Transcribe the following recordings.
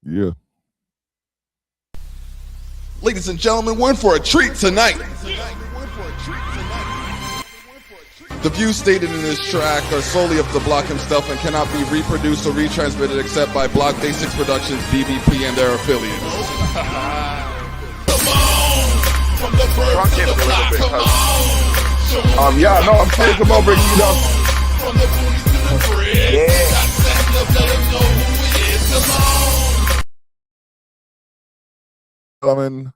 Yeah. Ladies and gentlemen, we're in for a treat tonight. The views stated in this track are solely of Dablock himself and cannot be reproduced or retransmitted except by Block Basics Productions, BBP, and their affiliates. Yeah, no, I'm saying come over, you know. Gentlemen,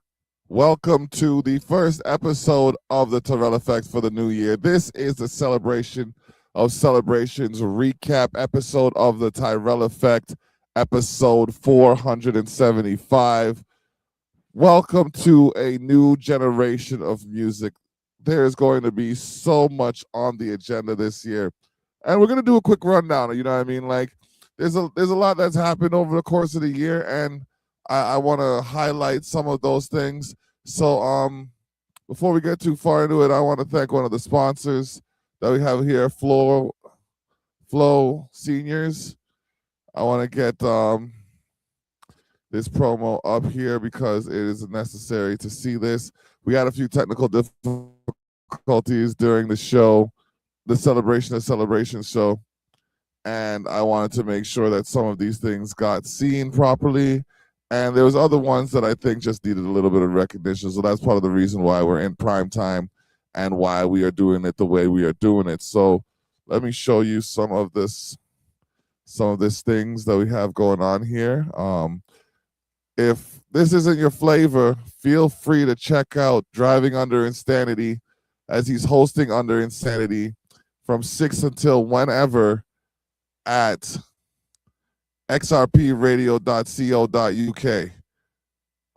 welcome to the first episode of the Terrell Effect for the new year. This is the celebration of celebrations recap episode of the Tyrell Effect, episode 475. Welcome to a new generation of music. There's going to be so much on the agenda this year, and we're going to do a quick rundown. You know what I mean? Like, there's a lot that's happened over the course of the year, and I want to highlight some of those things. So before we get too far into it, I want to thank one of the sponsors that we have here, Flow Seniors. I want to get this promo up here because it is necessary to see this. We had a few technical difficulties during the show, the Celebration of Celebrations show, and I wanted to make sure that some of these things got seen properly. And there was other ones that I think just needed a little bit of recognition. So that's part of the reason why we're in prime time and why we are doing it the way we are doing it. So let me show you some of this things that we have going on here. If this isn't your flavor, feel free to check out Driving Under Insanity, as he's hosting Under Insanity from 6 until whenever at xrpradio.co.uk.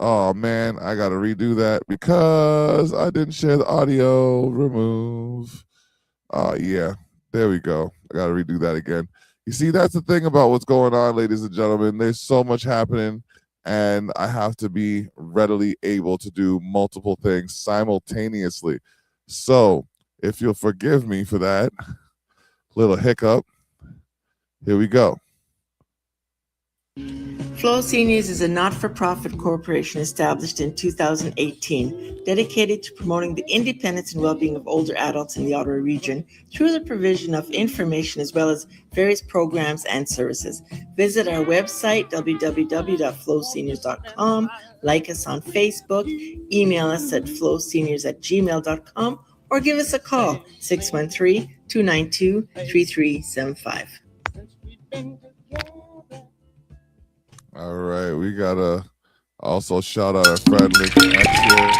Oh man, I gotta redo that because I didn't share the audio. Remove. Yeah, there we go. I gotta redo that again. You see, that's the thing about what's going on, ladies and gentlemen. There's so much happening, and I have to be readily able to do multiple things simultaneously. So if you'll forgive me for that little hiccup, here we go. Flow Seniors is a not-for-profit corporation established in 2018, dedicated to promoting the independence and well-being of older adults in the Ottawa region through the provision of information as well as various programs and services. Visit our website, www.flowseniors.com, like us on Facebook, email us at flowseniors@gmail.com, or give us a call, 613-292-3375. All right, we gotta also shout out our friend Lincoln X here.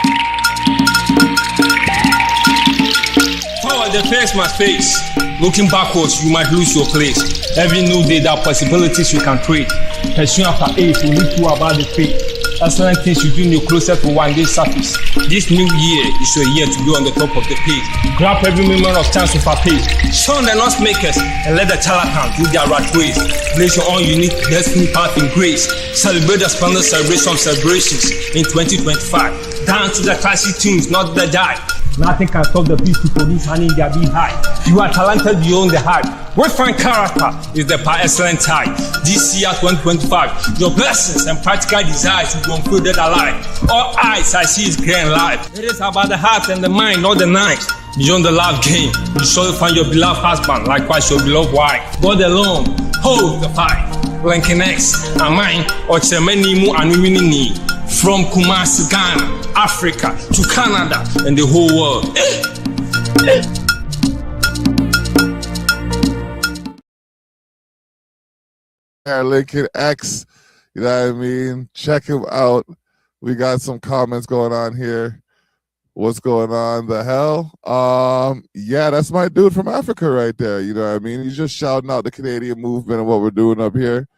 Forward, the face must face. Looking backwards, you might lose your place. Every new day, there are possibilities you can create. Pursuing after aim will lead you about the fate. Excellent things you do new closer to one day surface. This new year is your year to be on the top of the page. Grab every moment of chance with a pace. Shun the noise makers and let the charlatans do their rat ways. Place your own unique destiny path in grace. Celebrate the splendid celebration of celebrations in 2025. Dance to the classic tunes, not the die. Nothing can stop the beast to produce honey in their beehive. You are talented beyond the hype. What fine character is the par excellent type. This year 2025, your blessings and practical desires will be unfolded alive. All eyes I see is grey and life. It is about the heart and the mind, not the night. Beyond the love game, you surely find your beloved husband, likewise your beloved wife. God alone holds the fight. Lincoln X, Amine, Ochemenimu and Winini. From Kumasi, Ghana, Africa to Canada and the whole world. Lincoln X, you know what I mean? Check him out. We got some comments going on here. What's going on? The hell? Yeah, that's my dude from Africa right there. You know what I mean? He's just shouting out the Canadian movement and what we're doing up here.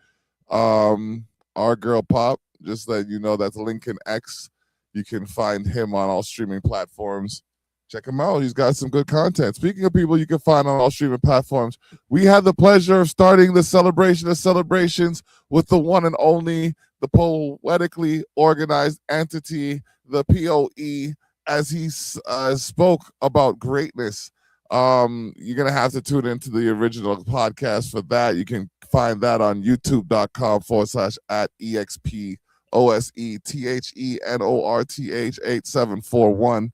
Our girl Pop, just letting you know that's Lincoln X. You can find him on all streaming platforms. Check him out. He's got some good content. Speaking of people you can find on all streaming platforms, we had the pleasure of starting the celebration of celebrations with the one and only, the poetically organized entity, the POE, as he spoke about greatness. You're gonna have to tune into the original podcast for that. You can find that on youtube.com/@EXPOSETHENORTH 8741.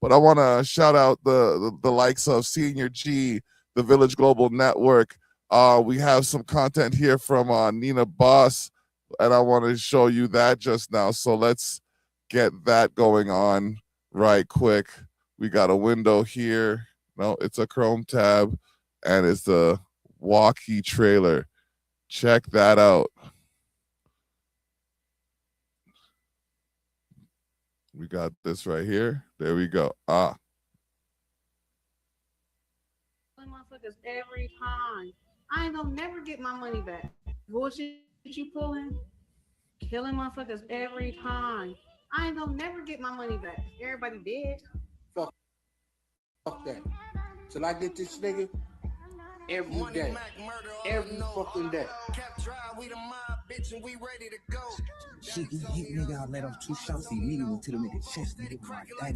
But I want to shout out the likes of Senior G, the Village Global Network. We have some content here from Nina Boss, and I want to show you that just now. So let's get that going on right quick. We got a window here. No, it's a Chrome tab, and it's the walkie trailer. Check that out. We got this right here. There we go. Motherfuckers every time. I ain't gonna never get my money back. Bullshit you pulling, killing motherfuckers every time. I ain't gonna never get my money back. Everybody dead. Fuck that. Till I get this nigga every day. Every fucking day. She be hit, nigga. I let off 2 shots immediately to the nigga chest. Nigga, like that.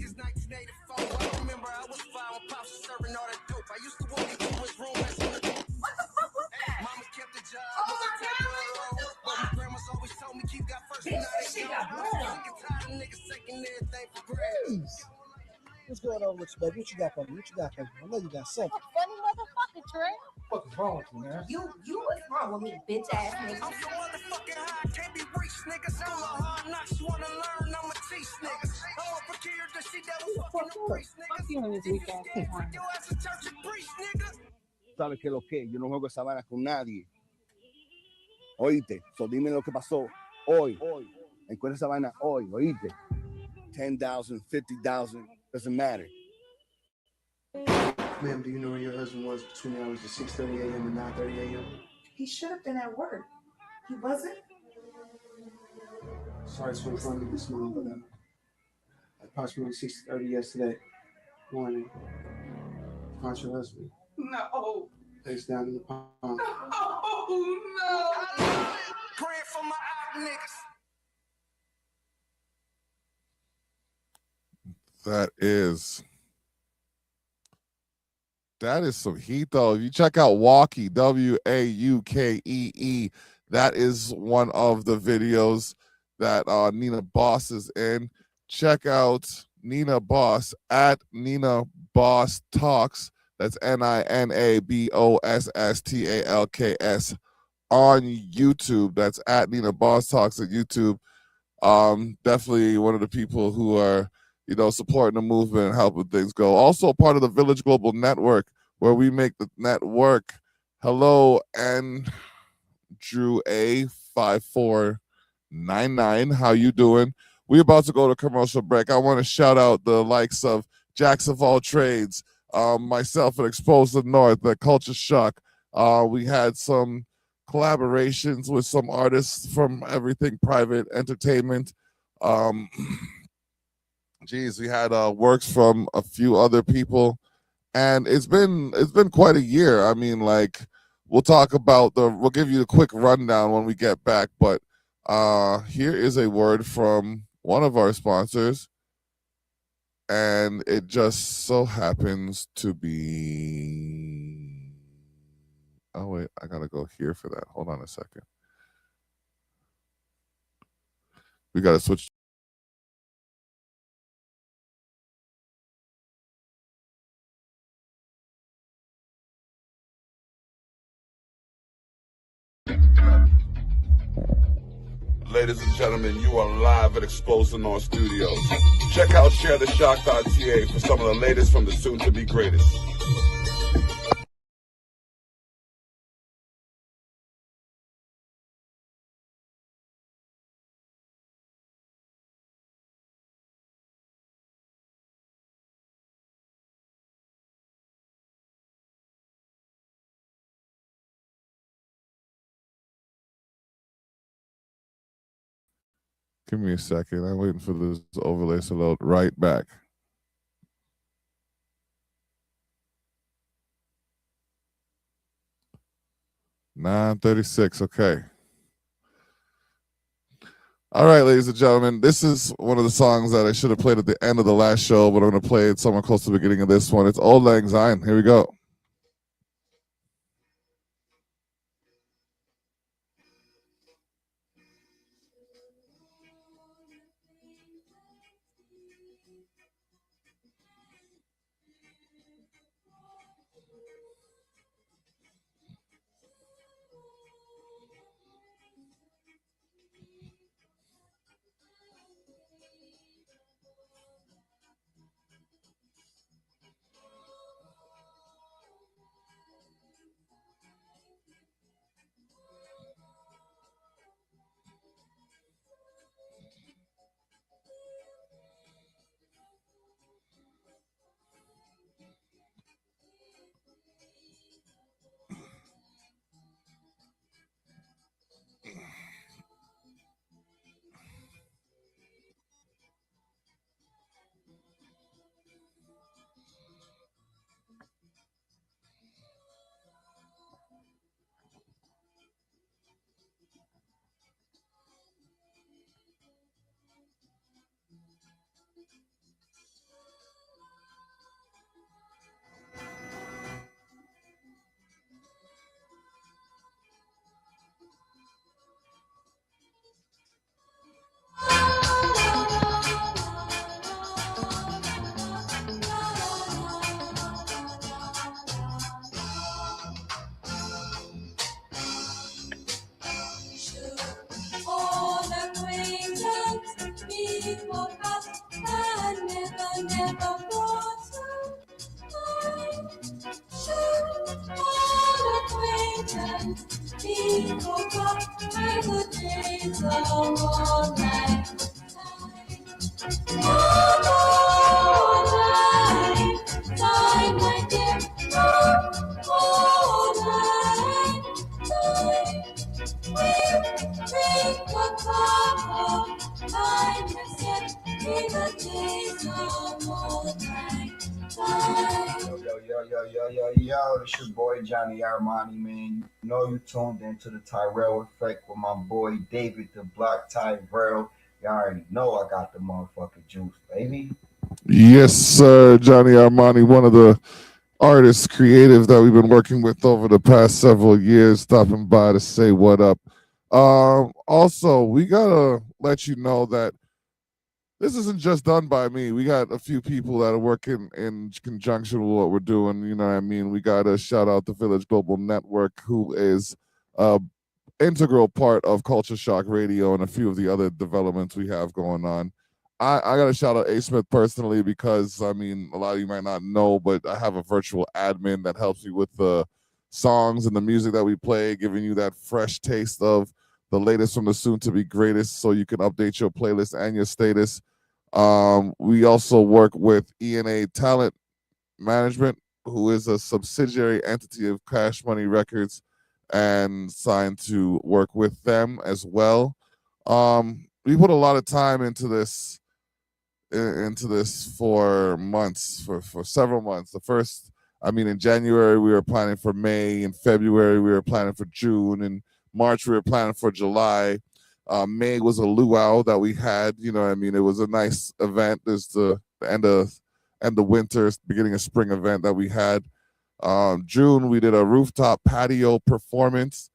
What's going on with you, baby? What you got for me? What you got for me? I know you got something. Funny motherfucker, Trey. What is wrong with you, man? You what's wrong with me, bitch ass nigga? I'm so motherfucking high, I can't be reached, nigga. School of hard knocks, you wanna learn, I'ma teach niggas. I'm prepared to see that fucking priest, nigga. Fuck you in this week ass. Your ass a church and preach, nigga. ¿Sabes qué es lo que? Yo no juego esa vaina con nadie. Oíste, so dime lo que pasó hoy. Encuentra esa vaina hoy, oíste. 10,000, 50,000, doesn't matter. Ma'am, do you know where your husband was between the hours of 6:30 a.m. and 9:30 a.m.? He should have been at work. He wasn't? Sorry to inform you this morning, but at approximately 6:30 yesterday morning, found your husband. No. Face down in the pond. Oh no. Praying for my op niggas. That is some heat, though. If you check out Walkie, WAUKEE, that is one of the videos that Nina Boss is in. Check out Nina Boss at Nina Boss Talks. That's NINABOSSTALKS on YouTube. That's at Nina Boss Talks at YouTube. Definitely one of the people who are, supporting the movement and helping things go. Also part of the Village Global Network, where we make the network. Hello, Andrew A5499. How you doing? We're about to go to commercial break. I want to shout out the likes of Jacks of All Trades, myself at Exposed the North, the Culture Shock. We had some collaborations with some artists from Everything Private Entertainment. We had works from a few other people, and it's been quite a year. I mean, like, we'll give you a quick rundown when we get back, but here is a word from one of our sponsors, and it just so happens to be, oh wait, I gotta go here for that. Hold on a second. We gotta switch. Ladies and gentlemen, you are live at Exposed the North Studios. Check out ShareTheShock.ta for some of the latest from the soon-to-be greatest. Give me a second. I'm waiting for this overlay to load right back. $9.36. Okay. All right, ladies and gentlemen, this is one of the songs that I should have played at the end of the last show, but I'm going to play it somewhere close to the beginning of this one. It's Old Lang Syne. Here we go. All acquaintance before us and never brought all acquaintance before us and the days of all night. All night, time, my dear, all night, time. Drink a cup of kindness in the days of old time. Yo, it's your boy Johnny Armani, man. You know you tuned into the Tyrell Effect with my boy David the Block Tyrell. You already know I got the motherfucking juice, baby. Yes, sir. Johnny Armani, one of the artists, creatives that we've been working with over the past several years, stopping by to say what up. Also, we gotta let you know that this isn't just done by me. We got a few people that are working in conjunction with what we're doing. You know what I mean? We got to shout out the Village Global Network, who is a integral part of Culture Shock Radio and a few of the other developments we have going on. I got to shout out A. Smith personally because, I mean, a lot of you might not know, but I have a virtual admin that helps me with the songs and the music that we play, giving you that fresh taste of the latest from the soon to be greatest so you can update your playlist and your status. We also work with ENA Talent Management, who is a subsidiary entity of Cash Money Records and signed to work with them as well. We put a lot of time into this for months, for several months. The first, I mean, in January we were planning for May, in February we were planning for June, in March we were planning for July. May was a luau that we had. You know what I mean? It was a nice event. There's the end of winter, beginning of spring event that we had. June we did a rooftop patio performance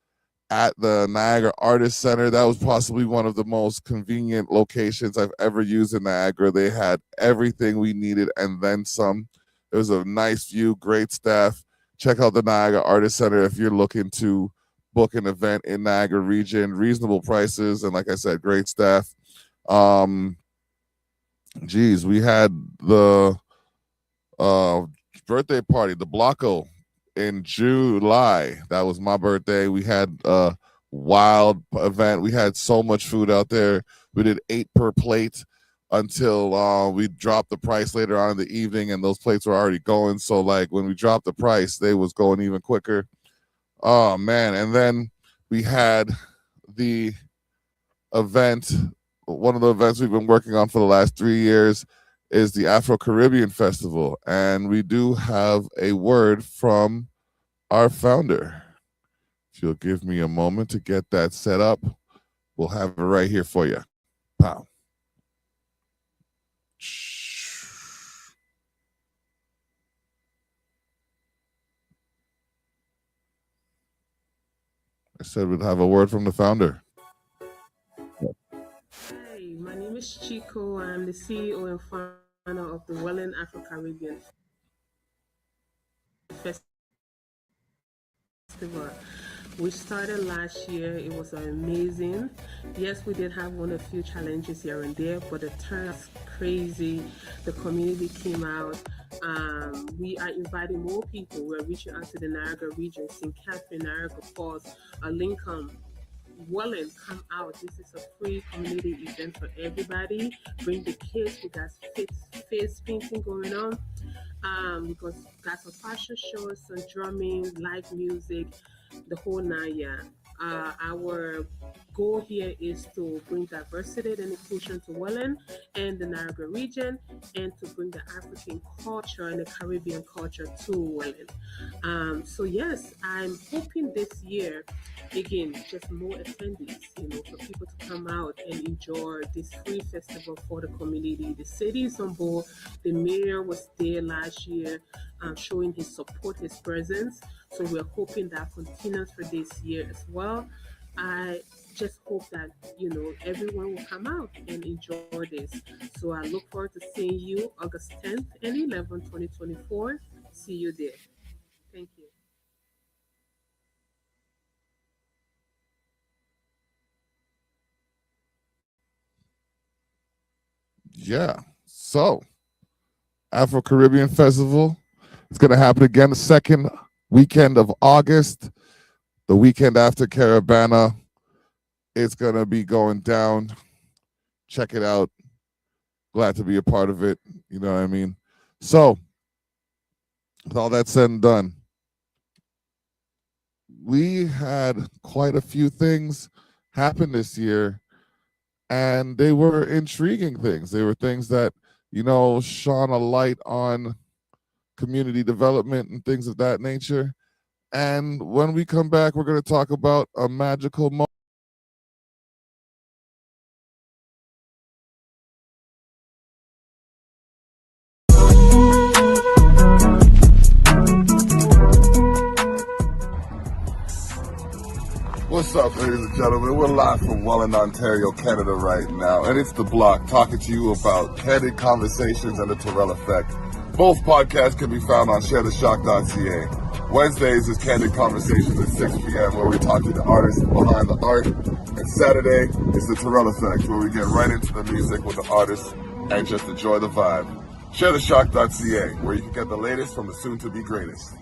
at the Niagara Artist Center. That was possibly one of the most convenient locations I've ever used in Niagara. They had everything we needed and then some. It was a nice view, great staff. Check out the Niagara Artist Center if you're looking to book an event in Niagara region. Reasonable prices and, like I said, great staff. We had the birthday party, the Blocko, in July. That was my birthday. We had a wild event. We had so much food out there. We did 8 per plate until we dropped the price later on in the evening, and those plates were already going. So, like, when we dropped the price, they was going even quicker. Oh man. And then we had the event, one of the events we've been working on for the last 3 years is the Afro-Caribbean Festival. And we do have a word from our founder. If you'll give me a moment to get that set up, we'll have it right here for you. Pow. I said we'd have a word from the founder. Hi, my name is Chico. I'm the CEO and founder of the Welland Afro-Caribbean Festival, which started last year. It was amazing. Yes, we did have one or few challenges here and there, but the turnout was crazy. The community came out. We are inviting more people. We're reaching out to the Niagara region, St. Catherine, Niagara Falls, Lincoln, Welland, come out. This is a free community event for everybody. Bring the kids. We got face painting going on. We got some fashion shows, some drumming, live music, the whole 9 year. Our goal here is to bring diversity and inclusion to Welland and the Niagara region, and to bring the African culture and the Caribbean culture to Welland. So yes, I'm hoping this year, again, just more attendees, for people to come out and enjoy this free festival for the community. The city is on board. The mayor was there last year, showing his support, his presence. So we're hoping that continues for this year as well. I just hope that everyone will come out and enjoy this. So I look forward to seeing you August 10th and 11th, 2024. See you there. Thank you. Yeah. So, Afro Caribbean Festival. It's going to happen again the second weekend of August, the weekend after Caravana. It's going to be going down. Check it out. Glad to be a part of it. You know what I mean? So, with all that said and done, we had quite a few things happen this year, and they were intriguing things. They were things that, shone a light on community development and things of that nature. And when we come back, we're going to talk about a magical moment. What's up, ladies and gentlemen? We're live from Welland, Ontario, Canada right now, and it's The Block talking to you about candid conversations and the Terrell effect. Both podcasts can be found on sharetheshock.ca. Wednesdays is Candid Conversations at 6 p.m. where we talk to the artists behind the art, and Saturday is the Terrell effect where we get right into the music with the artists and just enjoy the vibe. Sharetheshock.ca where you can get the latest from the soon-to-be greatest.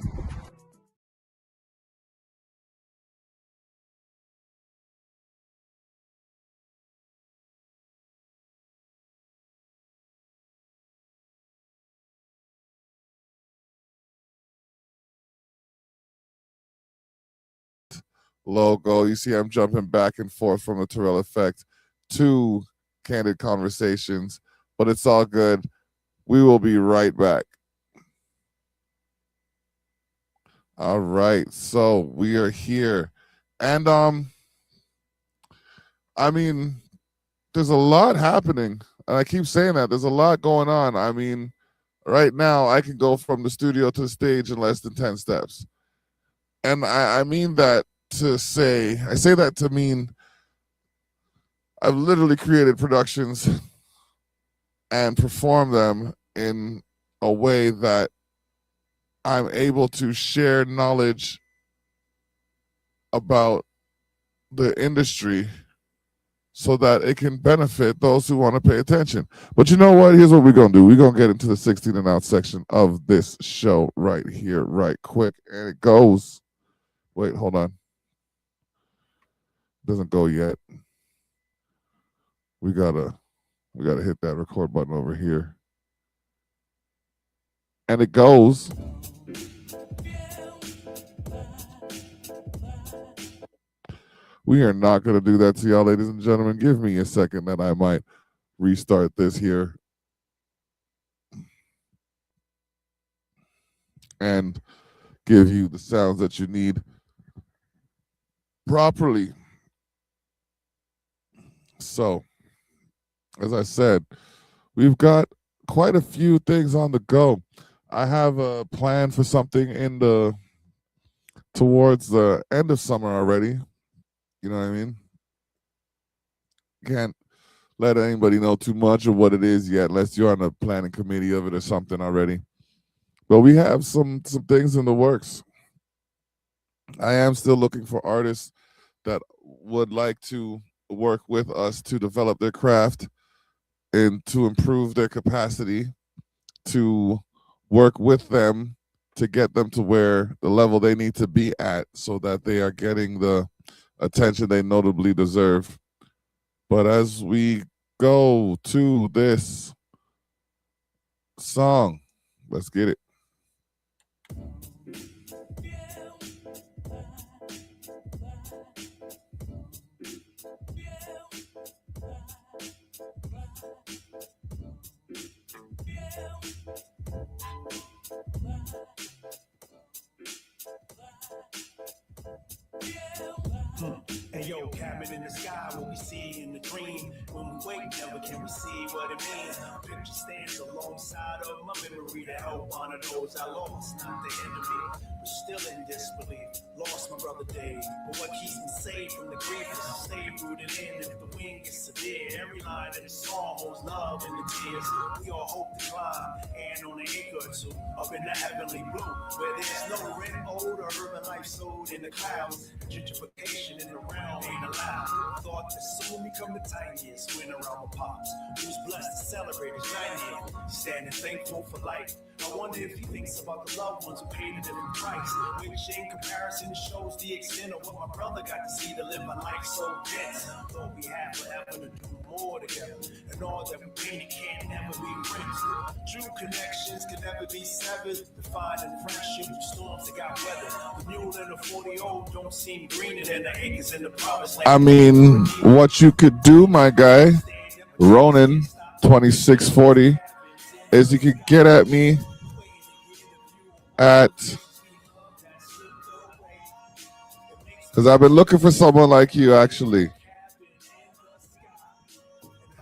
Logo. You see, I'm jumping back and forth from the Terrell effect to Candid Conversations, but it's all good. We will be right back. All right, so we are here, and I mean, there's a lot happening, and I keep saying that there's a lot going on. I mean, right now I can go from the studio to the stage in less than 10 steps, and I mean that to say, I say that to mean I've literally created productions and performed them in a way that I'm able to share knowledge about the industry so that it can benefit those who want to pay attention. But you know what? Here's what we're going to do. We're going to get into the 16 and out section of this show right here, right quick. And it goes, wait, hold on. Doesn't go yet. We gotta hit that record button over here. And it goes. We are not going to do that to y'all, ladies and gentlemen. Give me a second that I might restart this here and give you the sounds that you need properly. So, as I said, we've got quite a few things on the go. I have a plan for something towards the end of summer already. You know what I mean? Can't let anybody know too much of what it is yet, unless you're on the planning committee of it or something already. But we have some things in the works. I am still looking for artists that would like to work with us to develop their craft and to improve their capacity, to work with them to get them to where the level they need to be at so that they are getting the attention they notably deserve. But as we go to this song, let's get it. Hey yo, cabin in the sky, what we see in the dream. When we wake, never can we see what it means. Picture stands alongside of my memory to help honor those I lost, not the enemy. But still in disbelief, lost my brother Dave. But what keeps me safe from the grief is to stay rooted in. If the wind gets severe, every line of the song holds love in the tears. We all hope to climb, and on an acre or two, up in the heavenly blue, where there's no red odor, urban life sold in the clouds. Gentrification in the realm ain't allowed. Thought that soon become the tiniest when around my pops, who's blessed to celebrate his 90th. Standing thankful for life. I wonder if he thinks about the loved ones who paid a different price, which in comparison shows the extent of what my brother got to see to live a life so dense. Thought we had forever to do more together, and all that we painted can't never be erased. True connections can never be severed. Defining friendship through storms that got weather. The mule and the 40-old don't seem greener than the acres in the promised land. I mean, what you could do, my guy, Ronan 2640, is you could get at me at, because I've been looking for someone like you, actually.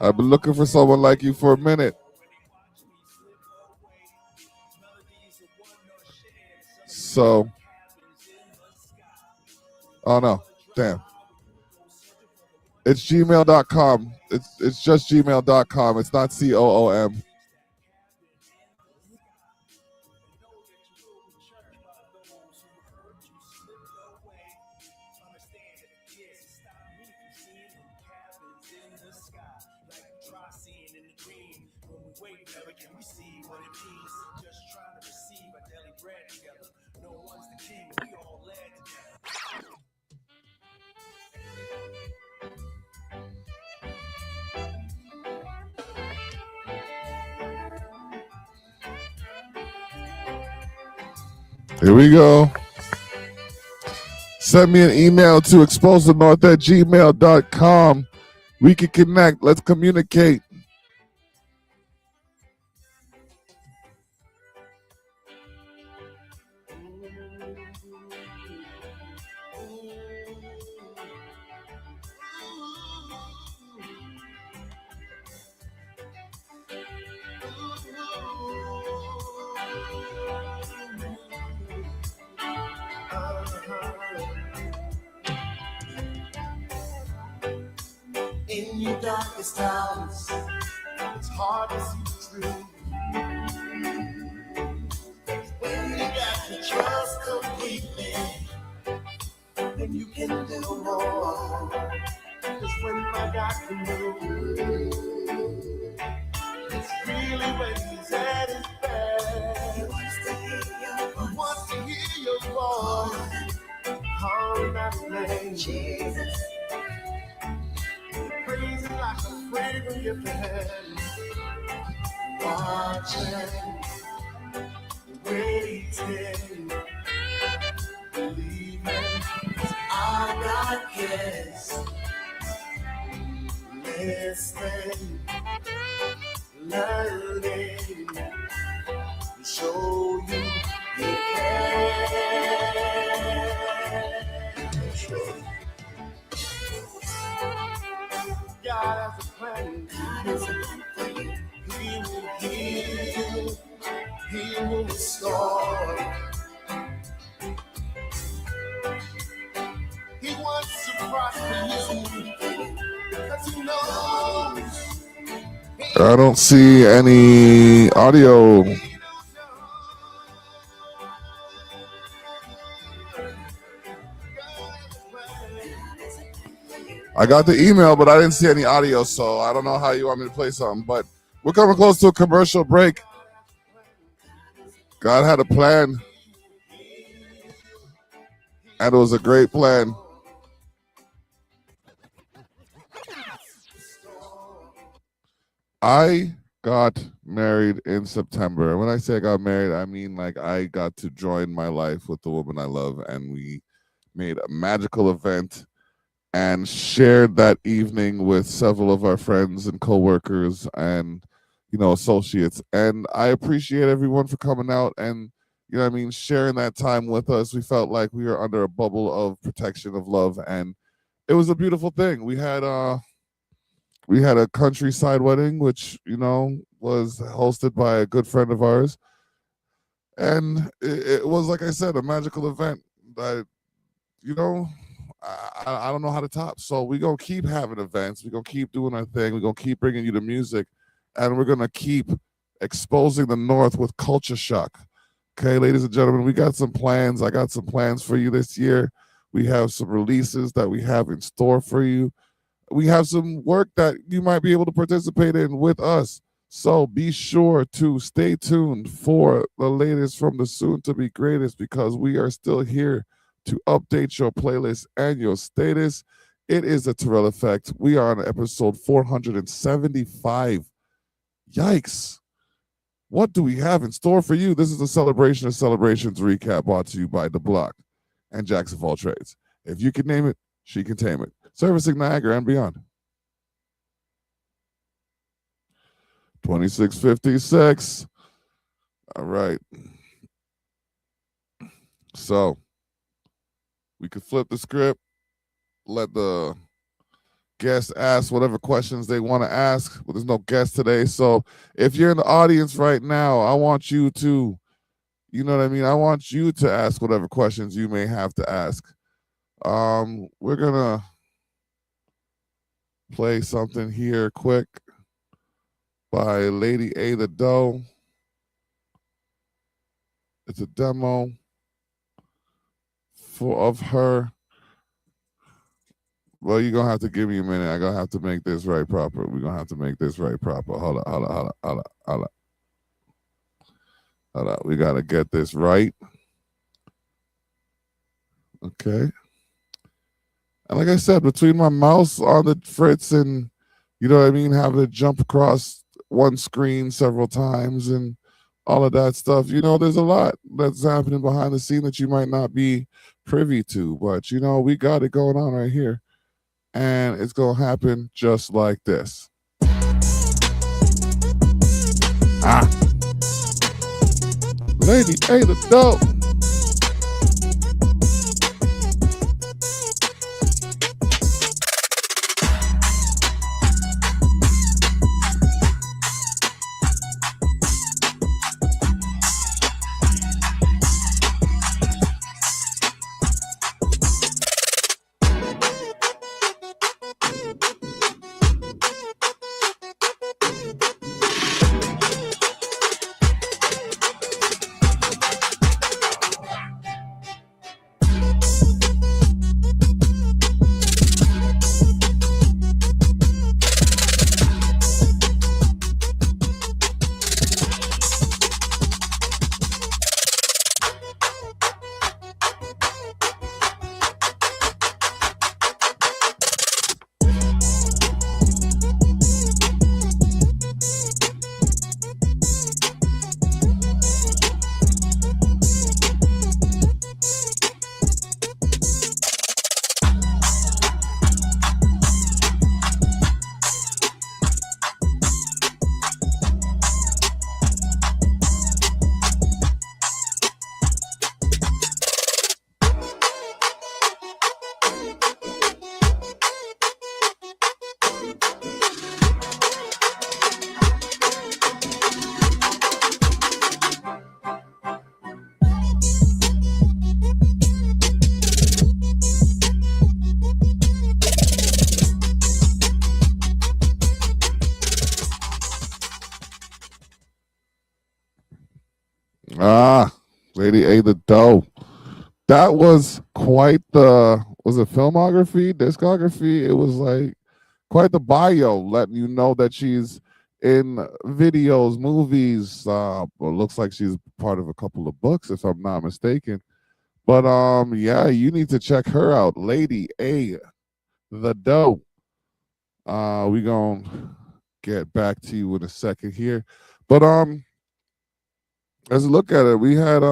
I've been looking for someone like you for a minute. So, oh no, damn. It's gmail.com. It's just gmail.com. It's not COOM. Here we go. Send me an email to exposethenorth@gmail.com. We can connect. Let's communicate. In your darkest hours, it's hard to see the truth. When you got to trust completely, then you can do more. Cause when my God can move, it's really when he's at his best. He wants to hear your voice. He wants to hear your voice. Calling out his name, Jesus. Praising like a fragrant gift to heaven. Watching, waiting, believing. Our God cares. Listening, learning, to show you he cares. God has a plan He will heal. He will restore. He wants to prosper you because he knows. I don't see any audio. I got the email, but I didn't see any audio, so I don't know how you want me to play something. But we're coming close to a commercial break. God had a plan, and it was a great plan. I got married in September. And when I say I got married, I mean like I got to join my life with the woman I love, and we made a magical event and shared that evening with several of our friends and coworkers and associates. And I appreciate everyone for coming out and sharing that time with us. We felt like we were under a bubble of protection, of love, and it was a beautiful thing. We had a countryside wedding, which was hosted by a good friend of ours, and it was, like I said, a magical event that I don't know how to top. So we're going to keep having events. We're going to keep doing our thing. We're going to keep bringing you the music. And we're going to keep exposing the North with culture shock. Okay, ladies and gentlemen, we got some plans. I got some plans for you this year. We have some releases that we have in store for you. We have some work that you might be able to participate in with us. So be sure to stay tuned for the latest from the soon-to-be greatest, because we are still here to update your playlist and your status. It is a Terrell Effect. We are on episode 475. Yikes. What do we have in store for you? This is a celebration of celebrations recap brought to you by Dablock and Jackson of all trades. If you can name it, she can tame it. Servicing Niagara and beyond. 2656. All right. So we could flip the script, let the guests ask whatever questions they want to ask. But there's no guest today. So if you're in the audience right now, I want you to, I want you to ask whatever questions you may have to ask. We're going to play something here quick by Lady A the Doe. It's a demo of her. Well, you're going to have to give me a minute. I'm going to have to make this right proper. We're going to have to make this right proper. Hold up. We got to get this right. Okay. And like I said, between my mouse on the fritz and, having to jump across one screen several times and all of that stuff, there's a lot that's happening behind the scene that you might not be privy to. But, we got it going on right here. And it's going to happen just like this. Lady A the Dope. Lady A the Doe. That was quite the, was it filmography, discography? It was like quite the bio, letting you know that she's in videos, movies. Well, looks like she's part of a couple of books, if I'm not mistaken. But yeah, you need to check her out, Lady A the Doe. We gonna get back to you in a second here. But as a look at it, we had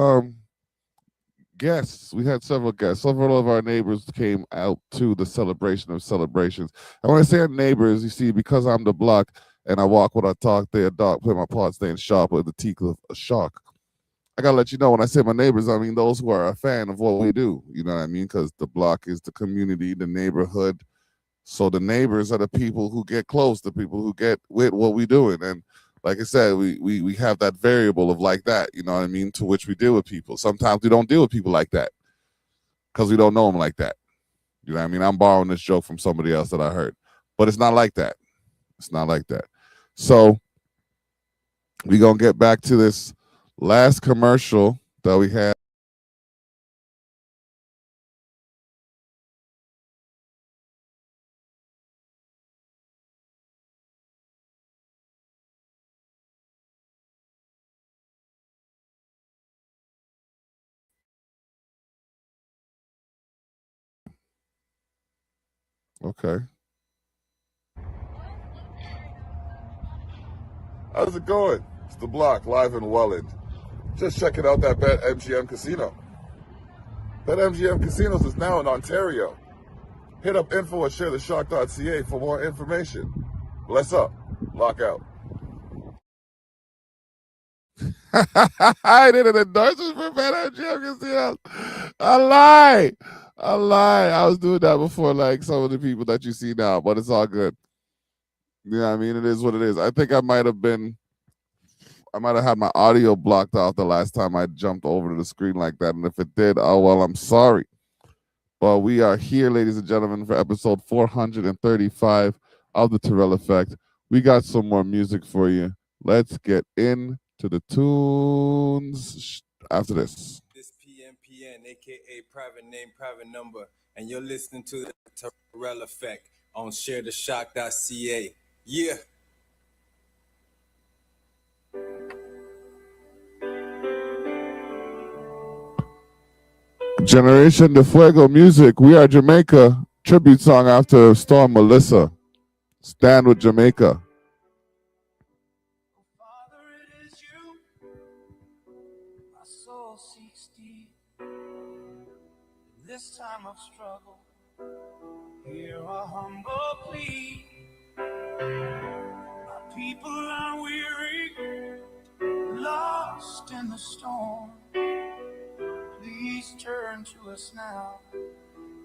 guests. We had several guests. Several of our neighbors came out to the celebration of celebrations. And when I say neighbors, you see, because I'm the block and I walk when I talk, they adopt, play my part, staying sharp with the teeth of a shark. I gotta let you know, when I say my neighbors, I mean those who are a fan of what we do. You know what I mean? Because the block is the community, the neighborhood. So the neighbors are the people who get close, the people who get with what we're doing. And like I said, we have that variable of like that, you know what I mean, to which we deal with people. Sometimes we don't deal with people like that because we don't know them like that. You know what I mean? I'm borrowing this joke from somebody else that I heard, but it's not like that. It's not like that. So we're going to get back to this last commercial that we had. Okay. How's it going? It's the block live in Welland. Just checking out that BetMGM casino. BetMGM Casinos is now in Ontario. Hit up info@sharetheshark.ca for more information. Bless up. Lock out. I did an endorsement for BetMGM Casinos. I lie. I was doing that before, like some of the people that you see now, but it's all good. You know what I mean? It is what it is. I think I might have had my audio blocked out the last time I jumped over to the screen like that. And if it did, oh, well, I'm sorry. But we are here, ladies and gentlemen, for episode 435 of the Terrell Effect. We got some more music for you. Let's get into the tunes after this. This PMPN, aka private name, private number, and you're listening to the Terrell Effect on sharetheshark.ca. Yeah. Generation de Fuego music. We Are Jamaica. Tribute song after Storm Melissa. Stand with Jamaica. This time of struggle, hear a humble plea. My people are weary, lost in the storm. Please turn to us now,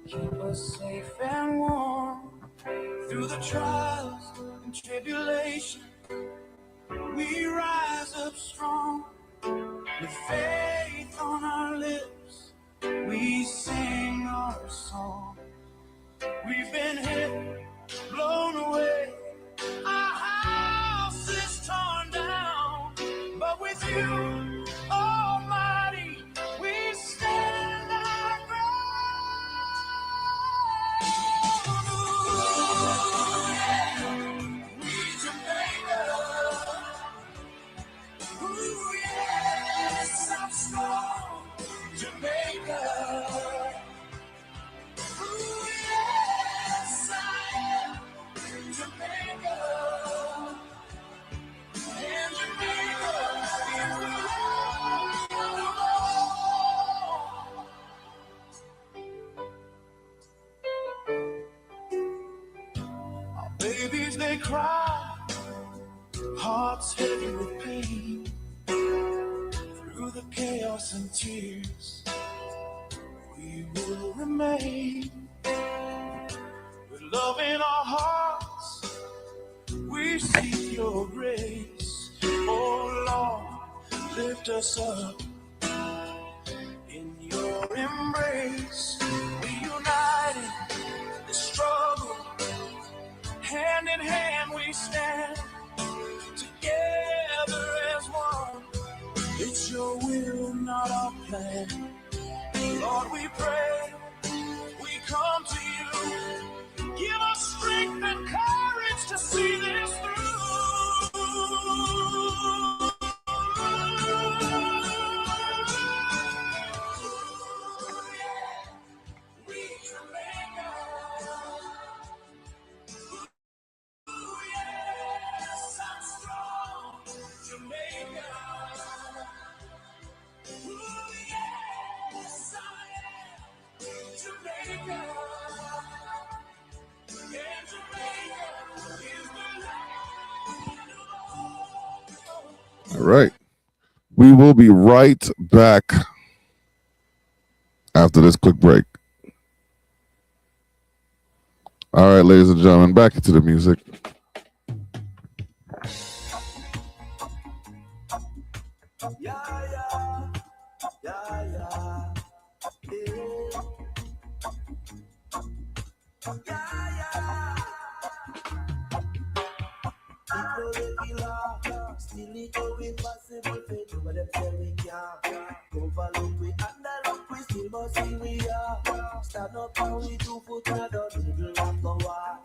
keep us safe and warm. Through the trials and tribulations, we rise up strong. With faith on our lips, we sing our song. We've been hit, blown away. Our house is torn down, but with you, Almighty, we stand our ground. Ooh, yeah. We Jamaica. Ooh, yes, I'm strong. Jamaica. Ooh, yes, I am. Jamaica. And Jamaica is the land of the Lord. Our babies, they cry, hearts heavy with pain. Through the chaos and tears, we will remain. With love in our hearts, we seek your grace. Oh Lord, lift us up in your embrace. We united in the struggle, hand in hand we stand, together as one. It's your will plan. Lord, we pray, we come to you. Give us strength and courage to see this through. We Jamaica. Yes, I'm strong. Jamaica. Yes, I am. Jamaica. And Jamaica is the land of All right. We will be right back after this quick break. All right, ladies and gentlemen, back into the music. Still it go impossible for you, but them say we can't. Overlook we underlook, we still must see we are. Stand up and we 2 foot and the middle of the war.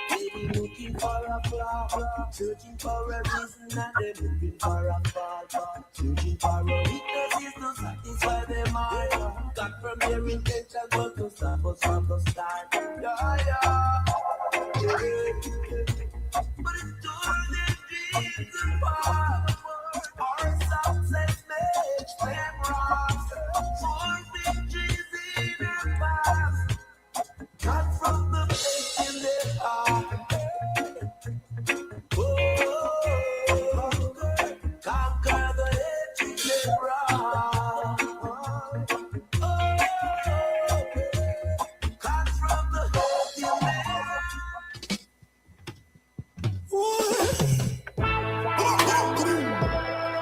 Baby looking for a flaw, searching for a reason and they looking for a fall. Searching for a weakness is to satisfy them all. Got from their intention but to stop us from the start. But it's all their dreams apart. Our success makes them wrong. For victories in their past, not from the faith in their heart. Conquer the hatred they brought. Cut from the hate you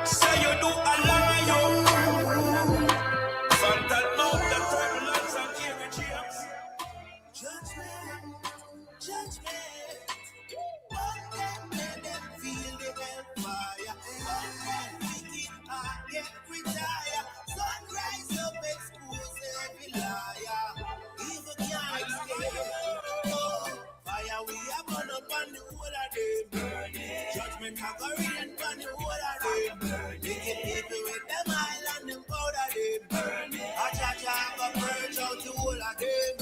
say you do a lion. Frontal mouth, the turbulence and carry James. Judgment, judgment. One day let them feel the hellfire. One day wicked heart get retire. Sunrise up, expose every liar. Evil can't escape. Fire we are burn up on the whole of them. Judgment have a rain on the whole of them. Wicked people with them oil and them powder them. A cha-cha have a purge out the whole of them.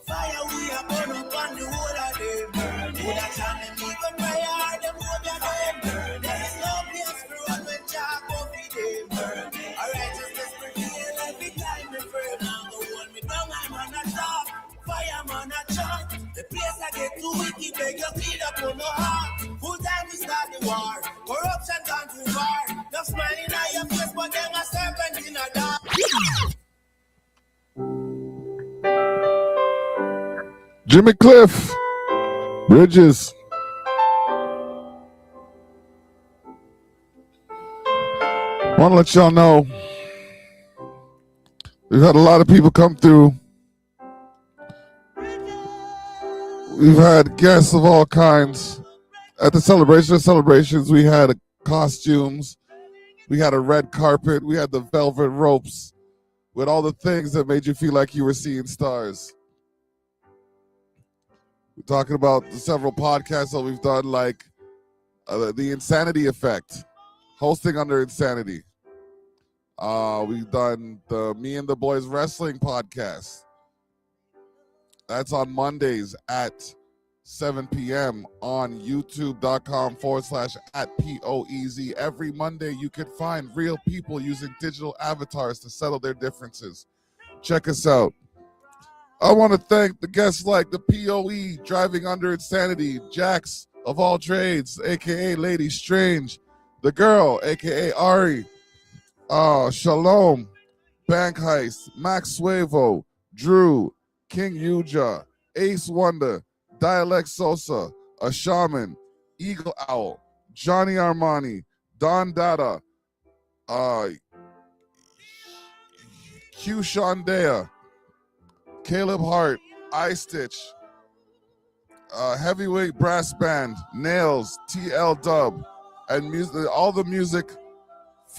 Fire we are burn up on the whole of them. Would I tell them even prayer them would have them. There is no place for run when Jah go feed them. A righteousness prevail every time they pray. Now go hold me down, I'm on a top. Fireman a chant. The place I get too wicked, beg you clean up on my heart. Full time we start the war. Corruption gone too far. No smiling at your face, but them a serpent in a dark. Jimmy Cliff, Bridges. Want to let y'all know we've had a lot of people come through. We've had guests of all kinds. At the celebration of celebrations, we had costumes. We had a red carpet. We had the velvet ropes with all the things that made you feel like you were seeing stars. We're talking about the several podcasts that we've done, like the Insanity Effect, hosting under Insanity. We've done the Me and the Boys Wrestling podcast. That's on Mondays at 7 p.m. on youtube.com/@POEZ. Every Monday, you can find real people using digital avatars to settle their differences. Check us out. I want to thank the guests like the POE Driving Under Insanity, Jax of All Trades, a.k.a. Lady Strange, the girl, a.k.a. Ari, Shalom, Bank Heist, Max Suevo, Drew, King Yuja, Ace Wonder, Dialect Sosa, A Shaman, Eagle Owl, Johnny Armani, Don Dada, Q Shandea, Caleb Hart, I Stitch, Heavyweight Brass Band, Nails, TL Dub, and music, all the music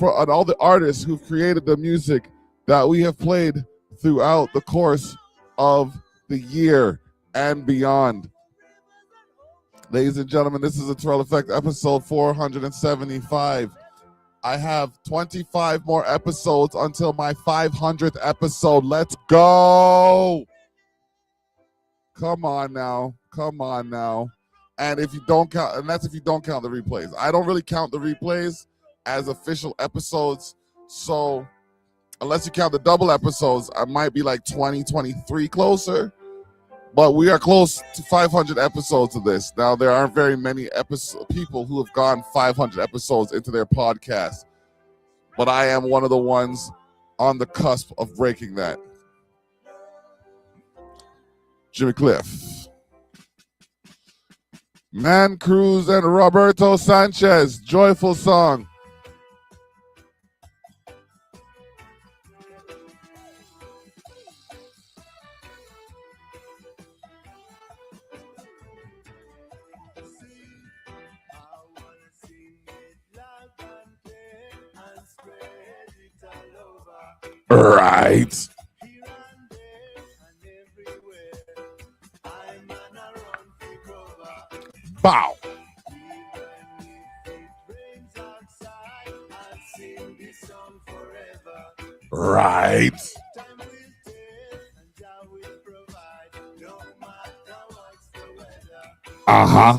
for all the artists who've created the music that we have played throughout the course of the year and beyond. Ladies and gentlemen, this is a Terrell Effect episode 475. I have 25 more episodes until my 500th episode. Let's go. Come on now. Come on now. And if you don't count, and that's if you don't count the replays. I don't really count the replays as official episodes. So unless you count the double episodes, I might be like 20, 23 closer. But we are close to 500 episodes of this. Now, there aren't very many people who have gone 500 episodes into their podcast. But I am one of the ones on the cusp of breaking that. Jimmy Cliff. Man Cruz and Roberto Sanchez. Joyful song. Right. Bow. Right. Uh-huh.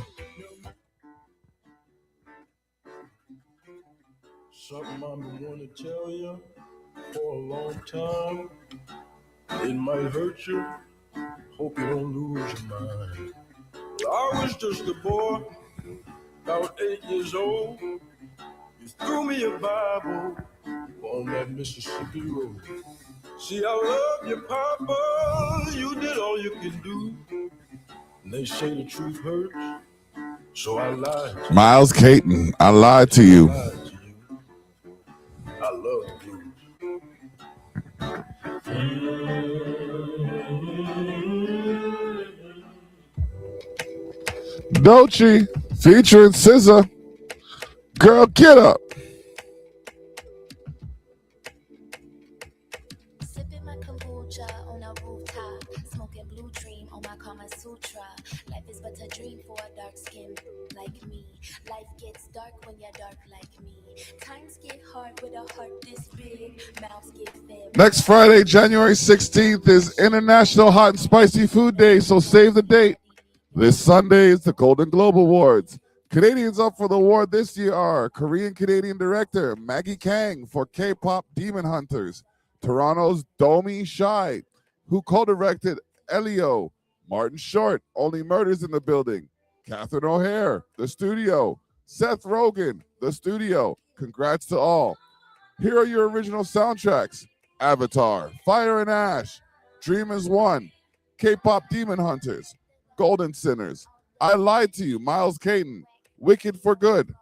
Something I've been wanting to tell you for a long time. It might hurt you. Hope you don't lose your mind. I was just a boy, about 8 years old. You threw me a Bible on that Mississippi road. See, I love you, Papa. You did all you could do. And they say the truth hurts, so I lied. Miles Caton, I lied to you. I love you. Dolce featuring SZA. Girl, get up. Sipping my kombucha on a rooftop, smoking blue dream on my Kama Sutra. Life is but a dream for a dark skin like me. Life gets dark when you're dark like me. Times get hard with a heart this big. Mouths get fed. Next Friday, January 16th, is International Hot and Spicy Food Day, so save the date. This Sunday is the Golden Globe Awards. Canadians up for the award this year are Korean-Canadian director Maggie Kang for K-pop Demon Hunters, Toronto's Domi Shai, who co-directed Elio, Martin Short, Only Murders in the Building, Catherine O'Hare, The Studio, Seth Rogen, The Studio. Congrats to all. Here are your original soundtracks: Avatar, Fire and Ash, Dream is One, K-pop Demon Hunters, Golden Sinners, I Lied to You, Miles Caton, Wicked for Good,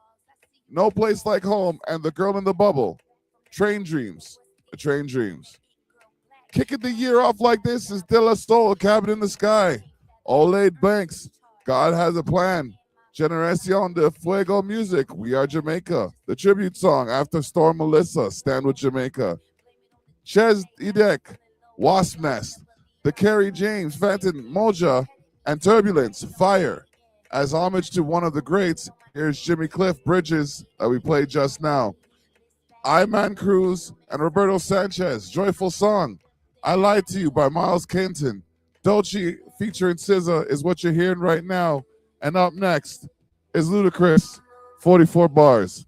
No Place Like Home, and The Girl in the Bubble, Train Dreams, Train Dreams. Kicking the year off like this is De La Soul, Cabin in the Sky, Olaid Banks, God Has a Plan, Generación de Fuego Music, We Are Jamaica, the tribute song After Storm Melissa, Stand with Jamaica, Ches Edek, Wasp Nest, The Kerry James, Phantom Moja, and Turbulence, Fire. As homage to one of the greats, here's Jimmy Cliff Bridges that we played just now. Man Cruz and Roberto Sanchez, Joyful Song, I Lied to You by Miles Kenton. Dolce featuring SZA is what you're hearing right now. And up next is Ludacris, 44 Bars.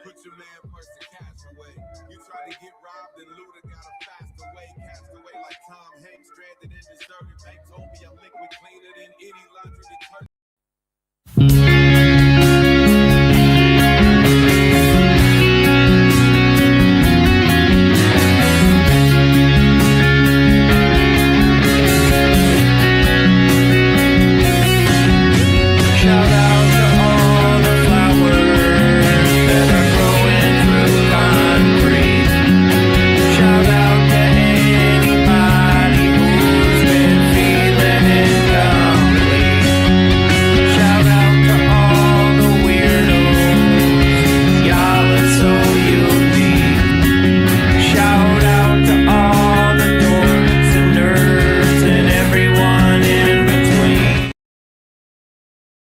Put your man purse and cash away. You try to get robbed and Luda got a faster way. Cast away like Tom Hanks, stranded in deserted bank. Told me I'm licking